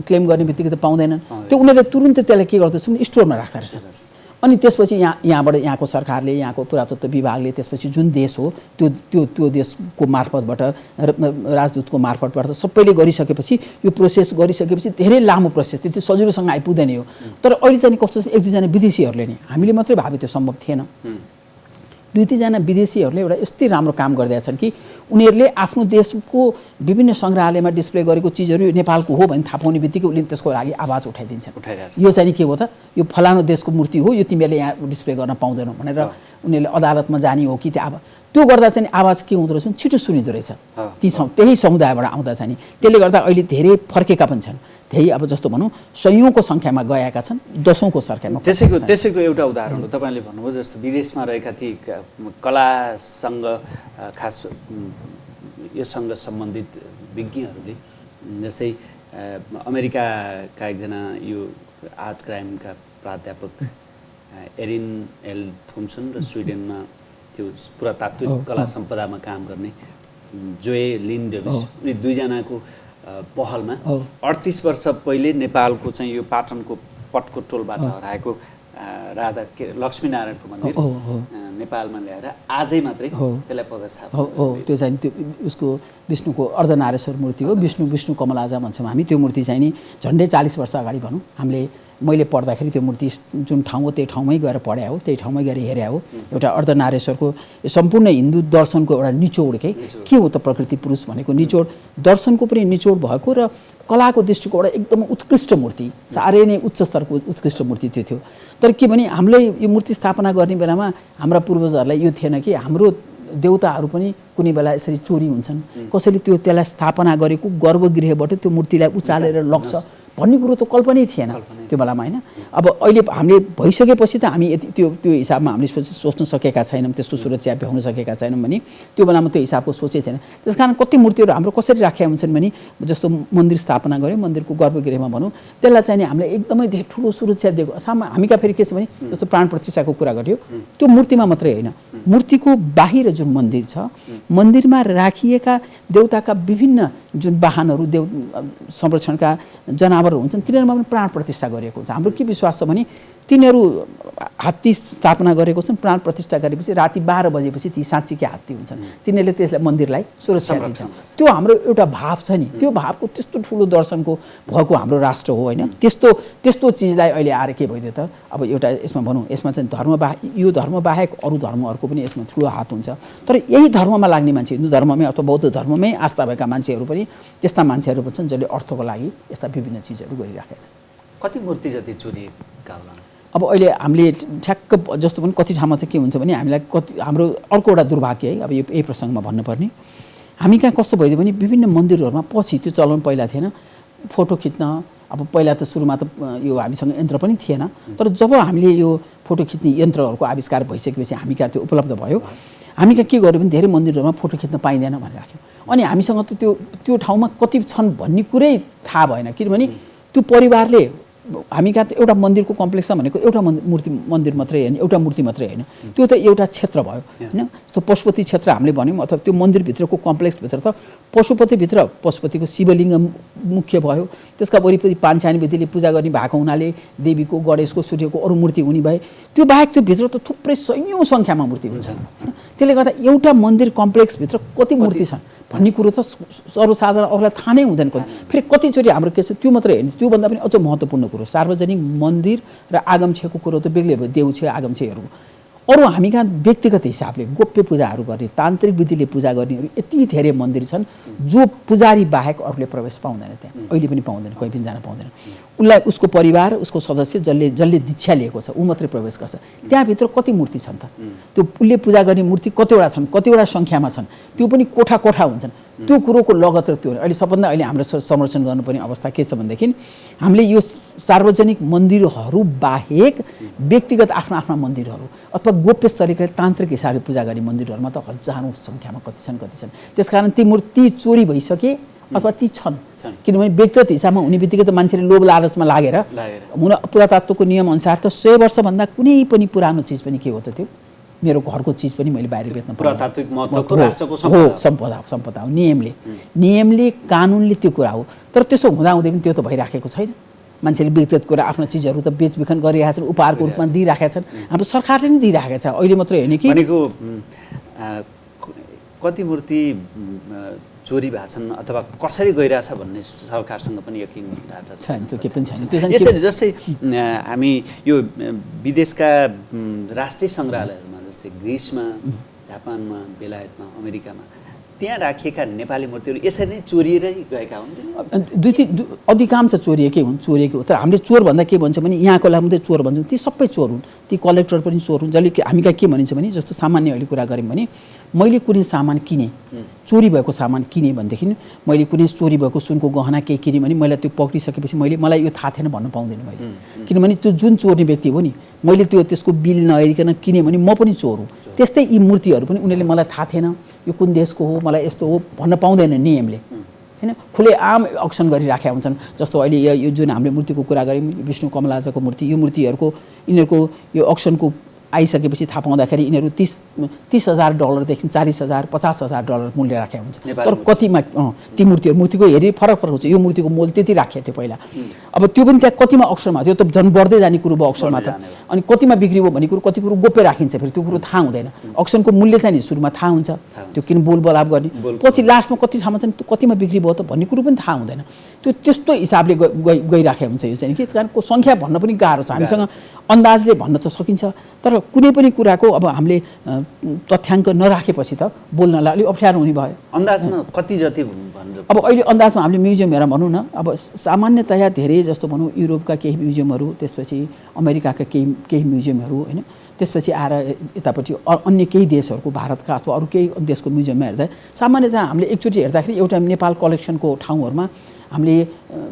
क्लेम गर्ने बित्तिकै त पाउँदैनन्, त्यो उनीहरूले तुरुन्तै त्यसलाई के गर्दछ भने स्टोरमा राख्दो रहेछ। अनि त्यसपछि यहाँबाट यहाँको सरकारले, यहाँको पुरातत्व विभागले त्यसपछि जुन देश हो त्यो देशको मार्फतबाट राजदूतको मार्फतबाट सबैले गरिसकेपछि यो प्रोसेस गरिसकेपछि धेरै लामो प्रोसेस, त्यति सजिलोसँग आइपुग्दैन हो। तर अहिले चाहिँ कस्तो छ, 1-2 जना विदेशीहरूले नै, हामीले मात्रै भावे त्यो सम्भव थिएन, 2-3 जना विदेशीहरूले एउटा यस्तै राम्रो काम गरिदिएछन् कि उनीहरूले आफ्नो देशको विभिन्न सङ्ग्रहालयमा डिस्प्ले गरेको चिजहरू नेपालको हो भने थाहा पाउने बित्तिकै उसले त्यसको लागि आवाज उठाइदिन्छन्। यो चाहिँ के हो त, यो फलानु देशको मूर्ति हो, यो तिमीहरूले यहाँ डिस्प्ले गर्न पाउँदैनौ भनेर उनीहरूले अदालतमा जाने हो कि त्यो गर्दा चाहिँ आवाज के हुँदो रहेछ भने छिटो सुनिँदो रहेछ त्यही समुदायबाट आउँदा चाहिँ। त्यसले गर्दा अहिले धेरै फर्केका पनि छन्, त्यही अब जस्तो भनौँ 100औंको सङ्ख्यामा गएका छन्, 10औंको सङ्ख्यामा। त्यसैको एउटा उदाहरण हो तपाईँले भन्नुभयो जस्तो विदेशमा रहेका ती कलासँग खास योसँग सम्बन्धित विज्ञहरूले, जस्तै अमेरिकाका एकजना यो आर्ट क्राइमका प्राध्यापक एरिन एल थोम्सन र स्विडेनमा त्यो पुरातात्विक कला सम्पदामा काम गर्ने जोए लिन डेभिस, उनी 2 जनाको पहलमा 38 वर्ष पहिले नेपालको चाहिँ यो पाटनको पटको टोलबाट हराएको राधा लक्ष्मीनारायणको मन्दिर नेपालमा ल्याएर आजै मात्रै त्यसलाई प्रतिस्थापन त्यो चाहिँ त्यो उसको विष्णुको अर्धनारेश्वर मूर्ति हो, विष्णु कमलाजा भन्छौँ हामी। त्यो मूर्ति चाहिँ नि झन्डै 40 वर्ष अगाडि भनौँ मैले पढ्दाखेरि त्यो मूर्ति जुन ठाउँ हो त्यही ठाउँमै गएर पढे हो, त्यही ठाउँमै गएर हेरे हो। एउटा अर्धनारेश्वरको सम्पूर्ण हिन्दू दर्शनको एउटा निचोड के हो त प्रकृति पुरुष भनेको निचोड, दर्शनको पनि निचोड भएको र कलाको दृष्टिको एउटा एकदम उत्कृष्ट मूर्ति, साह्रै नै उच्च स्तरको उत्कृष्ट मूर्ति त्यो थियो। तर के भने हामीले यो मूर्ति स्थापना गर्ने बेलामा हाम्रा पूर्वजहरूलाई यो थिएन कि हाम्रो देउताहरू पनि कुनै बेला यसरी चोरी हुन्छन्, कसैले त्यसलाई स्थापना गरेको गर्भगृहबाट त्यो मूर्तिलाई उचालेर लग्छ भन्ने कुरो त कल्पनै थिएन त्यो बेलामा, होइन। अब अहिले हामीले भइसकेपछि त हामी त्यो हिसाबमा हामीले सोच्न सकेका छैनौँ, त्यस्तो सुरक्षा भ्याउन सकेका छैनौँ भने त्यो बेलामा त्यो हिसाबको सोचै थिएन। त्यस कारण कति मूर्तिहरू हाम्रो कसरी राखेका हुन्छन् भने जस्तो मन्दिर स्थापना गऱ्यो, मन्दिरको गर्भगृहमा भनौँ, त्यसलाई चाहिँ हामीले एकदमै धेरै ठुलो सुरक्षा दिएको। हामीका फेरि के छ भने जस्तो प्राण प्रतिष्ठाको कुरा गर्यो, त्यो मूर्तिमा मात्रै होइन, मूर्तिको बाहिर जुन मन्दिर छ, मन्दिरमा राखिएका देवताका विभिन्न जुन वाहनहरू संरक्षणका जनावरहरू हुन्छन् तिनीहरूमा पनि प्राण प्रतिष्ठा गरिएको हुन्छ। हाम्रो के विश्वास छ भने तिनीहरू हात्ती स्थापना गरेको छन्, प्राण प्रतिष्ठा गरेपछि राति 12 बजेपछि ती साँच्चीकै हात्ती हुन्छन्, तिनीहरूले त्यसलाई मन्दिरलाई सुरक्षा दिन्छन्। त्यो हाम्रो एउटा भाव छ नि, त्यो भावको त्यस्तो ठुलो दर्शनको भएको हाम्रो राष्ट्र हो होइन। त्यस्तो चिजलाई अहिले आएर के भइदियो त, अब एउटा यसमा भनौँ, यसमा चाहिँ यो धर्म बाहेक अरू धर्महरूको पनि यसमा ठुलो हात हुन्छ। तर यही धर्ममा लाग्ने मान्छे, हिन्दू धर्ममै अथवा बौद्ध धर्ममै आस्था भएका मान्छेहरू पनि त्यस्ता मान्छेहरू पनि छन् जसले अर्थको लागि यस्ता विभिन्न चिजहरू गरिराखेका छन्। कति मूर्ति जति चोरिएका होला? अब अहिले हामीले ठ्याक्क जस्तो पनि कति ठाउँमा चाहिँ के हुन्छ भने हामीलाई हाम्रो अर्को एउटा दुर्भाग्य है, अब यही प्रसङ्गमा भन्नुपर्ने, हामी कहाँ कस्तो भइदियो भने विभिन्न मन्दिरहरूमा पछि त्यो चलन पहिला थिएन, फोटो खिच्न। अब पहिला त सुरुमा त यो हामीसँग यन्त्र पनि थिएन, तर जब हामीले यो फोटो खिच्ने यन्त्रहरूको आविष्कार भइसकेपछि हामी कहाँ त्यो उपलब्ध भयो, हामी कहाँ के गर्यो भने धेरै मन्दिरहरूमा फोटो खिच्न पाइँदैन भनेर राख्यौँ। अनि हामीसँग त त्यो ठाउँमा कति छन् भन्ने कुरै थाहा भएन, किनभने त्यो परिवारले हामी कहाँ एउटा मन्दिरको कम्प्लेक्समा भनेको एउटा मन्दिर मात्रै होइन, एउटा मूर्ति मात्रै होइन, त्यो त एउटा क्षेत्र भयो होइन। जस्तो पशुपति क्षेत्र हामीले भन्यौँ, अथवा त्यो मन्दिरभित्रको कम्प्लेक्सभित्र त पशुपतिको शिवलिङ्ग मुख्य भयो, त्यसका वरिपरि पाञ्चानी विधिले पूजा गर्ने भएको हुनाले देवीको, गणेशको, सूर्यको अरू मूर्ति हुने भए, त्यो बाहेक त्यो भित्र त थुप्रै सयौँ सङ्ख्यामा मूर्ति हुन्छन्। त्यसले गर्दा एउटा मन्दिर कम्प्लेक्सभित्र कति मूर्ति छन् भन्ने कुरो त सर्वसाधारण अरूलाई थाहा नै हुँदैन। फेरि कतिचोटि हाम्रो के छ, त्यो मात्रै होइन, त्योभन्दा पनि अझ महत्त्वपूर्ण कुरो सार्वजनिक मन्दिर र आगमछेको कुरो त बेग्लै भयो, देउछे आगमछेहरू। अरू हामी कहाँ व्यक्तिगत हिसाबले गोप्य पूजाहरू गर्ने, तान्त्रिक विधिले पूजा गर्नेहरू यति धेरै मन्दिर छन् जो पुजारी बाहेक अरूले प्रवेश पाउँदैन, त्यहाँ अहिले पनि पाउँदैन, कोही पनि जान पाउँदैन। उसलाई उसको परिवार, उसको सदस्य जसले दीक्षा लिएको छ ऊ मात्रै प्रवेश गर्छ। त्यहाँभित्र कति मूर्ति छन् त, त्यो उसले पूजा गर्ने मूर्ति कतिवटा छन्, कतिवटा सङ्ख्यामा छन्, त्यो पनि कोठा हुन्छन्। त्यो कुरोको लगत र त्यो अहिले सबभन्दा अहिले हाम्रो संरक्षण गर्नुपर्ने अवस्था के छ भनेदेखि हामीले यो सार्वजनिक मन्दिरहरू बाहेक व्यक्तिगत आफ्ना मन्दिरहरू अथवा गोप्य स्तरीय तान्त्रिक हिसाबले पूजा गर्ने मन्दिरहरूमा त हजारौँ सङ्ख्यामा कति छन्। त्यसकारण ती मूर्ति चोरी भइसके अथवा ती छन्, किनभने व्यक्तिगत हिसाबमा हुने बित्तिकै त मान्छेले लोभ लालचमा लागेर हुन पुरातत्वको नियम अनुसार त 100 वर्षभन्दा कुनै पनि पुरानो चिज पनि के हो त, त्यो मेरो घरको चिज पनि मैले बाहिर बेच्न पुरातात्विक महत्त्वको राष्ट्रको सम्पदा हो, नियमले कानुनले त्यो कुरा हो। तर त्यसो हुँदाहुँदै पनि त्यो त भइराखेको छैन। मान्छेले व्यक्तिगत कुरा आफ्नो चिजहरू त बेचबिखन गरिरहेका छन्, उपहारको रूपमा दिइराखेका छन्, हाम्रो सरकारले पनि दिइराखेको छ। अहिले मात्रै होइन कि भनेको कति मूर्ति चोरी भएको छन् अथवा कसरी गइरहेछ भन्ने सरकारसँग पनि यकिन डाटा छैन, त्यो के पनि छैन। यसरी जस्तै हामी यो विदेशका राष्ट्रिय सङ्ग्रहालयहरूमा जस्तै ग्रिसमा, जापानमा, बेलायतमा, अमेरिकामा त्यहाँ राखिएका नेपाली मूर्तिहरू यसरी नै चोरिएरै गएका हुन्। अधिकांश चोरिएकै हुन्, चोरिएको। तर हामीले चोर भन्दा के भन्छ भने यहाँको लागि मात्रै चोर भन्छौँ, ती सबै चोर हुन्, ती कलेक्टर पनि चोर हुन्। जसले हामी कहाँ के भनिन्छ भने जस्तो सामान्य अहिले कुरा गऱ्यौँ भने मैले कुनै सामान किनेँ, चोरी भएको सामान किनेँ भनेदेखि मैले कुनै चोरी भएको सुनको गहना केही किनेँ भने मलाई त्यो पक्रिसकेपछि मलाई यो थाहा थिएन भन्न पाउँदैन मैले, किनभने त्यो जुन चोर्ने व्यक्ति हो नि, मैले त्यसको बिल नहेरिकन किनेँ भने म पनि चोर हुँ। त्यस्तै यी मूर्तिहरू पनि उनीहरूले मलाई थाहा थिएन यो कुन देशको हो, मलाई यस्तो हो भन्न पाउँदैन नियमले हैन। खुलेआम अक्सन गरिराखेका हुन्छन्। जस्तो अहिले यो जुन हामीले मूर्तिको कुरा गऱ्यौँ, विष्णु कमलाजको मूर्ति, यो यिनीहरूको यो अक्सनको आइसकेपछि थाहा पाउँदाखेरि यिनीहरू $30,000 देखि $40,000 $50,000 मूल्य राखेका हुन्छ। तर कतिमा ती मूर्तिको हेरी फरक हुन्छ। यो मूर्तिको मोल त्यति राखेको थियो पहिला, अब त्यो पनि त्यहाँ कतिमा अक्सनमा थियो, त्यो त झन् बढ्दै जाने कुरो भयो अक्सनमा त। अनि कतिमा बिक्री भयो भन्ने कुरो, कति कुरो गोप्य राखिन्छ, फेरि त्यो कुरो थाहा हुँदैन। अक्सनको मूल्य चाहिँ नि सुरुमा थाहा हुन्छ, त्यो किन बोलबलाप गर्ने, पछि लास्टमा कति ठाउँमा चाहिँ कतिमा बिक्री भयो त भन्ने कुरो पनि थाहा हुँदैन। त्यो त्यस्तो हिसाबले गइराखेको हुन्छ। यो चाहिँ के कारण सङ्ख्या भन्न पनि गाह्रो छ, हामीसँग अन्दाजले भन्न त सकिन्छ, तर कुनै पनि कुराको अब हामीले तथ्याङ्क नराखेपछि त बोल्नलाई अलिक अप्ठ्यारो हुने भयो। अन्दाजमा कति जति भनेर अब अहिले अन्दाजमा हामीले म्युजियम हेरेर भनौँ न, अब सामान्यतया धेरै जस्तो भनौँ युरोपका केही म्युजियमहरू, त्यसपछि अमेरिकाका केही म्युजियमहरू होइन, त्यसपछि आएर यतापट्टि अन्य केही देशहरूको, भारतका अथवा अरू केही देशको म्युजियममा हेर्दा सामान्यतया हामीले एकचोटि हेर्दाखेरि एउटा नेपाल कलेक्सनको ठाउँहरूमा हामीले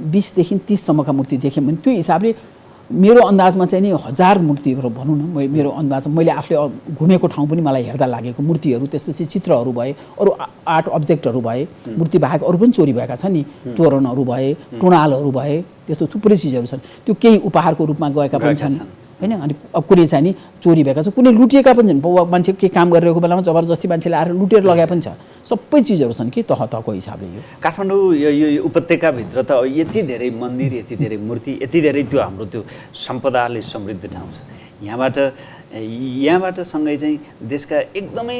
20 देखि 30 सम्मका मूर्ति देख्यौँ भने त्यो हिसाबले मेरो अन्दाजमा चाहिँ नि 1000 मूर्तिहरू भनौँ न, मेरो अन्दाजमा मैले आफूले घुमेको ठाउँ पनि मलाई हेर्दा लागेको मूर्तिहरू, त्यसपछि चित्रहरू भए, अरू आर्ट अब्जेक्टहरू भए, मूर्ति बाहेक अरू पनि चोरी भएका छन् नि, तोरणहरू भए, टुँडालहरू भए, त्यस्तो थुप्रै चिजहरू छन्। त्यो केही उपहारको रूपमा गएका पनि छन् हैन। अनि अब कुनै चाहिँ नि चोरी भएका छ, कुनै लुटिएका पनि छन्। मान्छे के काम गरिरहेको बेलामा जबरजस्ती मान्छेले आएर लुटेर लगाए पनि छ। सबै चिजहरू छन् कि तहको हिसाबले। यो काठमाडौँ यो उपत्यकाभित्र त यति धेरै मन्दिर, यति धेरै मूर्ति, यति धेरै त्यो हाम्रो त्यो सम्पदाले समृद्ध ठाउँ छ। यहाँबाट सँगै चाहिँ देशका एकदमै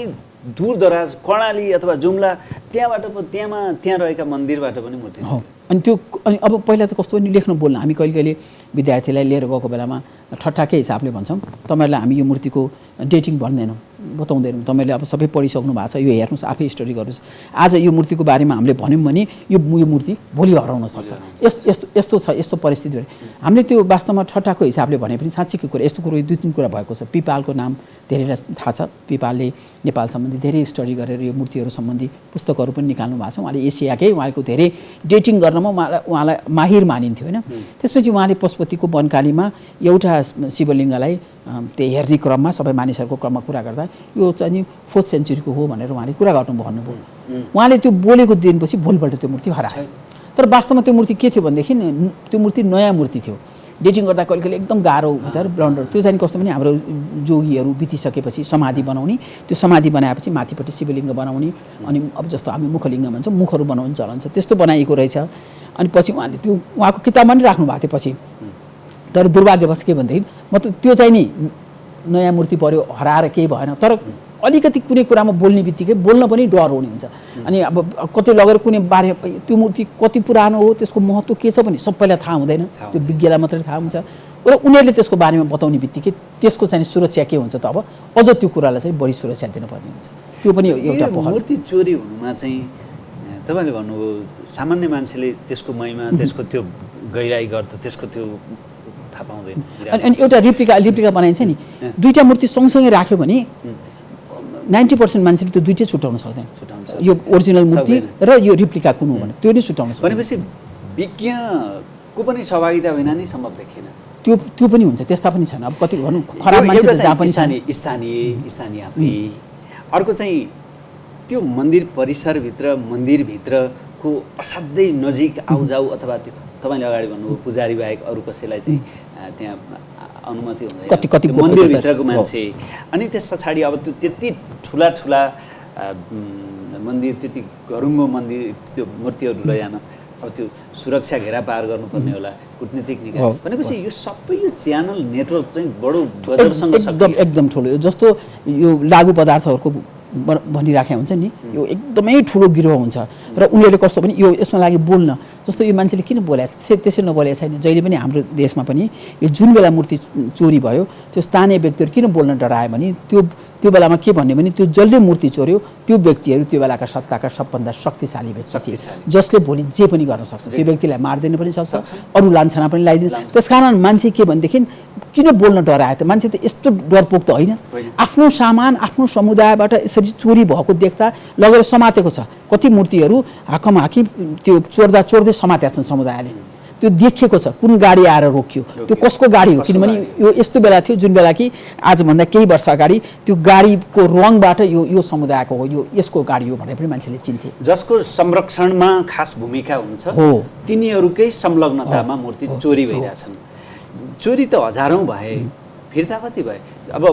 दूरदराज कर्णाली अथवा जुम्ला त्यहाँ रहेका मन्दिरबाट पनि मूर्ति छ। अनि अब पहिला त कस्तो पनि लेख्नु बोल्न, हामी कहिले विद्यार्थीलाई लिएर गएको बेलामा ठट्टाकै हिसाबले भन्छौँ, तपाईँहरूलाई हामी यो मूर्तिको डेटिङ भन्दैनौँ, बताउँदैनौँ। तपाईँले अब सबै पढिसक्नु भएको छ, यो हेर्नुहोस्, आफै स्टडी गर्नुहोस्। आज यो मूर्तिको बारेमा हामीले भन्यौँ भने यो मूर्ति भोलि हराउन सक्छ। यस्तो छ, यस्तो परिस्थिति। हामीले त्यो वास्तवमा ठट्टाको हिसाबले भने पनि साँच्चीको कुरा, यस्तो कुरो 2-3 कुरा भएको छ। पिपालको नाम धेरैलाई थाहा छ। पिपालले नेपाल सम्बन्धी धेरै स्टडी गरेर यो मूर्तिहरू सम्बन्धी पुस्तकहरू पनि निकाल्नु भएको छ। उहाँले एसियाकै, उहाँको धेरै डेटिङ गर्नमा उहाँलाई माहिर मानिन्थ्यो होइन। त्यसपछि उहाँले पशुपतिको वनकालीमा एउटा शिवलिङ्गलाई त्यो हेर्ने क्रममा सबै मानिसहरूको क्रममा कुरा गर्दा यो चाहिँ नि 4th सेन्चुरीको हो भनेर उहाँले कुरा भन्नुभयो। उहाँले त्यो बोलेको दिनपछि भोलिपल्ट त्यो मूर्ति हरायो। तर वास्तवमा त्यो मूर्ति के थियो भनेदेखि त्यो मूर्ति नयाँ मूर्ति थियो। डेटिङ गर्दा कहिले कहिले एकदम गाह्रो हुन्छ ब्लन्डर। त्यो चाहिँ कस्तो भने हाम्रो जोगीहरू बितिसकेपछि समाधि बनाउने, त्यो समाधि बनाएपछि माथिपट्टि शिवलिङ्ग बनाउने, अनि अब जस्तो हामी मुखलिङ्ग भन्छौँ, मुखहरू बनाउने चलन छ, त्यस्तो बनाइएको रहेछ। अनि पछि उहाँले त्यो उहाँको किताबमा नि राख्नु भएको थियो पछि। तर दुर्भाग्यवश के भनेदेखि मतलब त्यो चाहिँ नि नयाँ मूर्ति पर्यो, हराएर केही भएन। तर अलिकति कुनै कुरामा बोल्ने बित्तिकै बोल्न पनि डर हुने हुन्छ। अनि अब कतै लगेर कुनै बारे त्यो मूर्ति कति पुरानो हो, त्यसको महत्त्व के छ भने सबैलाई थाहा हुँदैन, त्यो विज्ञलाई मात्रै थाहा हुन्छ। र उनीहरूले त्यसको बारेमा बताउने बित्तिकै त्यसको चाहिँ सुरक्षा के हुन्छ त अब अझ त्यो कुरालाई चाहिँ बढी सुरक्षा दिनुपर्ने हुन्छ। त्यो पनि एउटा मूर्ति चोरी हुनुमा चाहिँ तपाईँले भन्नुभयो सामान्य मान्छेले त्यसको महिमा, त्यसको त्यो गहिराई गर्दा त्यसको त्यो थाहा पाउँदैन। अनि एउटा रिप्लिका बनाइन्छ नि, दुईटा मूर्ति सँगसँगै राख्यो भने 90% मान्छेले त्यो दुईटै छुट्याउन सक्दैन। यो ओरिजिनल मूर्ति र यो रिप्लिका कुन हो भने त्यो नै छुट्याउन सक्दैन। भनेपछि विज्ञको पनि सहभागिता बिना नै सम्भव देखिएन। त्यो पनि हुन्छ, त्यस्ता पनि छन्। अब कति भनौँ खराब मान्छे जहाँ पनि स्थानीय आफै। अर्को चाहिँ त्यो मन्दिर परिसरभित्र, मन्दिरभित्रको असाध्यै नजिक आउजाउ अथवा त्यो तपाईँले अगाडि भन्नुभयो पुजारी बाहेक अरू कसैलाई चाहिँ त्यहाँ अनुमति हुँदैन, कति मन्दिरभित्रको मान्छे। अनि त्यस पछाडि अब त्यो त्यति ठुला मन्दिर, त्यति घरुङ्गो मन्दिर, त्यो मूर्तिहरू लैजान अब त्यो सुरक्षा घेरा पार गर्नुपर्ने होला, कुटनीतिक निकाय भनेपछि यो सबै यो च्यानल नेटवर्क चाहिँ बडो गजबसँग एकदम ठुलो। जस्तो यो लागु पदार्थहरूको भनिराखे हुन्छ नि, यो एकदमै ठुलो गिरोह हुन्छ। र उनीहरूले कस्तो पनि यो यसमा लागि बोल्न, जस्तो यो मान्छेले किन बोलेको त्यसै नबोलेको छैन। जहिले पनि हाम्रो देशमा पनि यो जुन बेला मूर्ति चोरी भयो त्यो स्थानीय व्यक्तिहरू किन बोल्न डरायो भने त्यो बेलामा के भन्यो भने त्यो जसले मूर्ति चोर्यो त्यो व्यक्तिहरू त्यो बेलाका सत्ताका सबभन्दा शक्तिशाली व्यक्ति थिए, जसले भोलि जे पनि गर्न सक्छ। त्यो व्यक्तिलाई मार्दैन पनि सक्छ, अरू लान्छना पनि लगाइदिन्छ। त्यसकारण मान्छे के भनेदेखि किन बोल्न डरायो त? मान्छे त यस्तो डरपोक त होइन। आफ्नो सामान आफ्नो समुदायबाट यसरी चोरी भएको देख्दा लगेर समातेको छ। कति मूर्तिहरू हाकमहाकी त्यो चोर्दै समातेका छन् समुदायले। त्यो देखिएको छ, कुन गाडी आएर रोक्यो, त्यो कसको गाडी हो। किनभने यो यस्तो बेला थियो जुन बेला कि आजभन्दा केही वर्ष अगाडि त्यो गाडीको रङबाट यो समुदायको हो, यो यसको गाडी हो भनेर पनि मान्छेले चिन्थे। जसको संरक्षणमा खास भूमिका हुन्छ तिनीहरूकै संलग्नतामा मूर्ति चोरी भइरहेछन्। चोरी त हजारौँ भए, फिर्ता कति भए? अब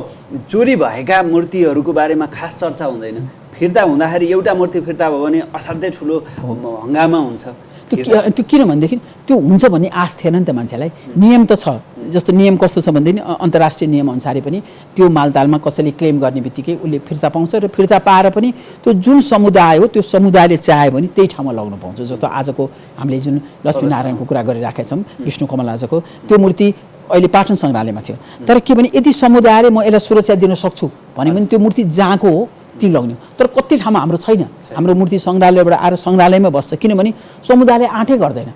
चोरी भएका मूर्तिहरूको बारेमा खास चर्चा हुँदैन। फिर्ता हुँदाखेरि एउटा मूर्ति फिर्ता भयो भने असाध्यै ठुलो हङ्गामा हुन्छ। त्यो किन भनेदेखि त्यो हुन्छ भन्ने आश थिएन नि त मान्छेलाई। नियम त छ, जस्तो नियम कस्तो छ भनेदेखि अन्तर्राष्ट्रिय नियम अनुसारै पनि त्यो मालतालमा कसैले क्लेम गर्ने बित्तिकै उसले फिर्ता पाउँछ। र फिर्ता पाएर पनि त्यो जुन समुदाय हो त्यो समुदायले चाह्यो भने त्यही ठाउँमा लग्न पाउँछ। जस्तो आजको हामीले जुन लक्ष्मीनारायणको कुरा गरिराखेका छौँ, विष्णु कमल आजको त्यो मूर्ति अहिले पाटन सङ्ग्रहालयमा थियो। तर के भने यदि समुदायले म यसलाई सुरक्षा दिन सक्छु भने पनि त्यो मूर्ति जहाँको हो ती लग्ने। तर कति ठाउँमा हाम्रो छैन। हाम्रो मूर्ति सङ्ग्रहालयबाट आएर सङ्ग्रहालयमै बस्छ, किनभने समुदायले आँटै गर्दैन।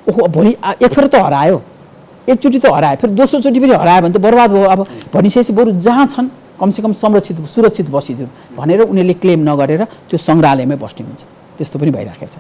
ओहो भोलि एकफेर त हरायो, एकचोटि त हरायो, फेरि दोस्रोचोटि पनि हरायो भने त बर्बाद भयो। अब भनिसकेपछि बरु जहाँ छन् कमसेकम सुरक्षित बसिदिउँ भनेर उनीहरूले क्लेम नगरेर त्यो सङ्ग्रहालयमै बस्ने हुन्छ। त्यस्तो पनि भइराखेको छ।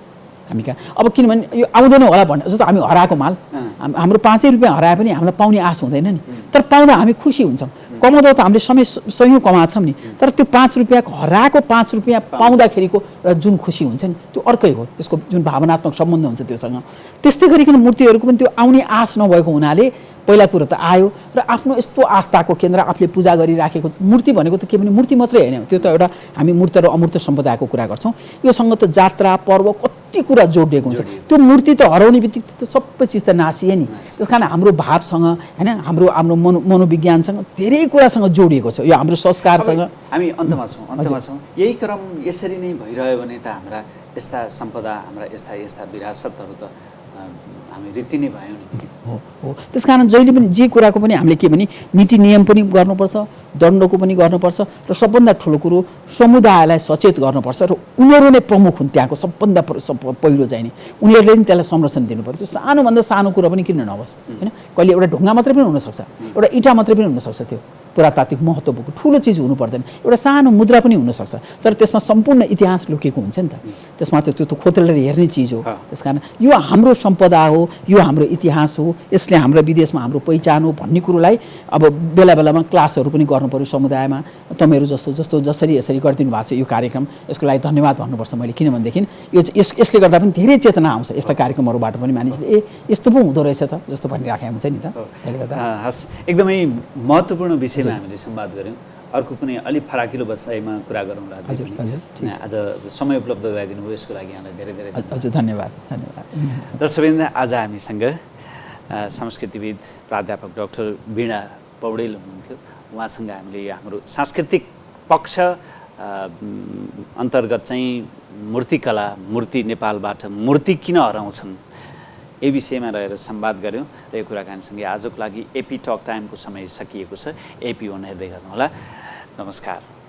हामी कहाँ। अब किनभने यो आउँदैन होला भन्ने जस्तो हामी हराएको माल हाम्रो 5 रुपियाँ हराए पनि हामीलाई पाउने आश हुँदैन नि, तर पाउँदा हामी खुसी हुन्छौँ। कमाउँदा त हामीले सयौँ कमाएको छौँ नि, तर त्यो 5 रुपियाँको हराएको 5 रुपियाँ पाउँदाखेरिको जुन खुसी हुन्छ नि त्यो अर्कै हो, त्यसको जुन भावनात्मक सम्बन्ध हुन्छ त्योसँग। त्यस्तै गरिकन मूर्तिहरूको पनि त्यो आउने आश नभएको हुनाले पहिला कुरो त आयो र आफ्नो यस्तो आस्थाको केन्द्र आफूले पूजा गरिराखेको मूर्ति भनेको त के भने मूर्ति मात्रै होइन, त्यो त एउटा हामी मूर्त र अमूर्त सम्पदाको कुरा गर्छौँ। योसँग त जात्रा पर्व कति कुरा जोडिएको हुन्छ। त्यो मूर्ति त हराउने बित्तिकै त सबै चिज त नासिए नि। त्यस कारण हाम्रो भावसँग होइन हाम्रो मनोविज्ञानसँग धेरै कुरासँग जोडिएको छ, यो हाम्रो संस्कारसँग। हामी अन्तमा छौँ। यही क्रम यसरी नै भइरह्यो भने त हाम्रा यस्ता सम्पदा हाम्रा यस्ता विरासतहरू त हामी रीति नै भयो नि। हो त्यस कारण जहिले पनि जे कुराको पनि हामीले के भने नीति नियम पनि गर्नुपर्छ, दण्डको पनि गर्नुपर्छ र सबभन्दा ठुलो कुरो समुदायलाई सचेत गर्नुपर्छ र उनीहरू नै प्रमुख हुन् त्यहाँको सबभन्दा पहिलो चाहिँ नि उनीहरूले नि त्यसलाई संरक्षण दिनु पर्यो। त्यो सानोभन्दा सानो कुरा पनि किन नहोस् होइन, कहिले एउटा ढुङ्गा मात्रै पनि हुनसक्छ, एउटा इँटा मात्रै पनि हुनसक्छ, त्यो पुरातात्विक महत्त्व भएको ठुलो चिज हुनु पर्दैन, एउटा सानो मुद्रा पनि हुनसक्छ, तर त्यसमा सम्पूर्ण इतिहास लुकेको हुन्छ नि त। त्यसमा त्यो खोतलेर हेर्ने चिज हो। त्यस कारण यो हाम्रो सम्पदा हो, यो हाम्रो इतिहास हो, यसले हाम्रो विदेशमा हाम्रो पहिचान हो भन्ने कुरोलाई अब बेला बेलामा क्लासहरू पनि गर्नु पर्यो समुदायमा। तपाईँहरू जसरी यसरी गरिदिनु भएको छ यो कार्यक्रम, यसको लागि धन्यवाद भन्नुपर्छ मैले, किनभनेदेखि यसले गर्दा पनि धेरै चेतना आउँछ यस्ता कार्यक्रमहरूबाट पनि, मानिसले यस्तो पो हुँदो रहेछ त जस्तो भनिराखेको हुन्छ नि त। त्यसले गर्दा हस्, एकदमै महत्त्वपूर्ण विषयमा हामीले संवाद गऱ्यौँ। अर्को कुनै अलिक फराकिलो विषयमा कुरा गरौँला। आज समय उपलब्ध गराइदिनु भयो, यसको लागि यहाँलाई धेरै धेरै हजुर धन्यवाद। दर्शकवृन्द, आज हामीसँग संस्कृतिविद प्राध्यापक डाक्टर वीणा पौडेल हुनुहुन्थ्यो। उहाँसँग हामीले हाम्रो सांस्कृतिक पक्ष अन्तर्गत चाहिँ मूर्तिकला, मूर्ति नेपालबाट मूर्ति किन हराउँछन् यही विषयमा रहेर संवाद गऱ्यौँ र यो कुराकानीसँगै आजको लागि एपी टक टाइमको समय सकिएको छ। एपी वन हेर्दै गर्नुहोला। नमस्कार।